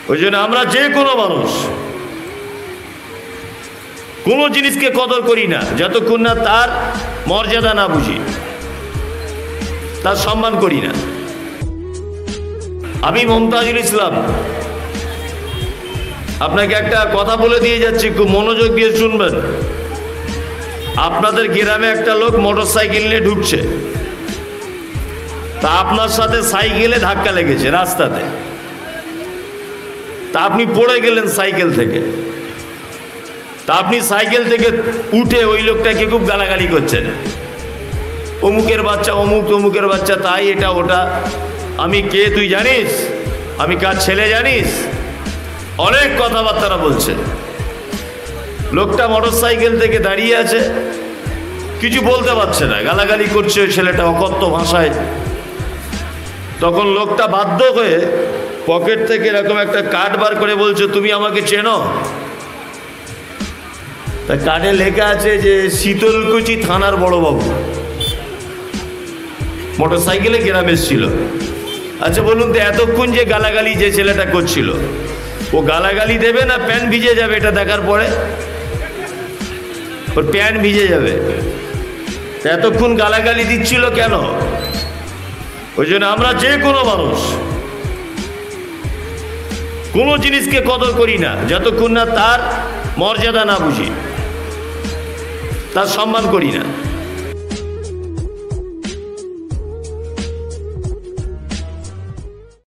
ওই জন্য আমরা যে কোনো মানুষ কোনো জিনিসকে কদর করি না যতক্ষণ না তার মর্যাদা না বুঝি, তার সম্মান করি না। আমি মমতাজুল ইসলাম আপনাকে একটা কথা বলে দিয়ে যাচ্ছি, খুব মনোযোগ দিয়ে শুনবেন। আপনাদের গ্রামে একটা লোক মোটরসাইকেল নিয়ে ঢুকছে, তা আপনার সাথে সাইকেলে ধাক্কা লেগেছে রাস্তাতে, তা আপনি পড়ে গেলেন সাইকেল থেকে। তা আপনি সাইকেল থেকে উঠে ওই লোকটাকে খুব গালাগালি করছেন, অমুকের বাচ্চা, অমুক তমুকের বাচ্চা, তাই এটা ওটা। আমি কে তুই জানিস? আমি কার ছেলে জানিস? অনেক কথাবার্তা বলছে। লোকটা মোটরসাইকেল থেকে দাঁড়িয়ে আছে, কিছু বলতে পারছে না, গালাগালি করছে ওই ছেলেটা অকথ্য ভাষায়। তখন লোকটা বাধ্য হয়ে পকেট থেকে এরকম একটা কার্ড বার করে বলছে, তুমি আমাকে চেনো? তা কার্ডে লেখা আছে যে শীতলকুচি থানার বড়বাবু। মোটরসাইকেলে গ্রামে এসেছিল। আচ্ছা বলুন তো, এতক্ষণ যে গালাগালি যে ছেলেটা করছিল, ও গালাগালি দেবে না প্যান্ট ভিজে যাবে? এটা দেখার পরে ওর প্যান্ট ভিজে যাবে। এতক্ষণ গালাগালি দিচ্ছিল কেন? ওই জন্য আমরা যে কোনো মানুষ কোনো জিনিসকে কদর করি না যতক্ষণ না তার মর্যাদা না বুঝি, তার সম্মান করি না।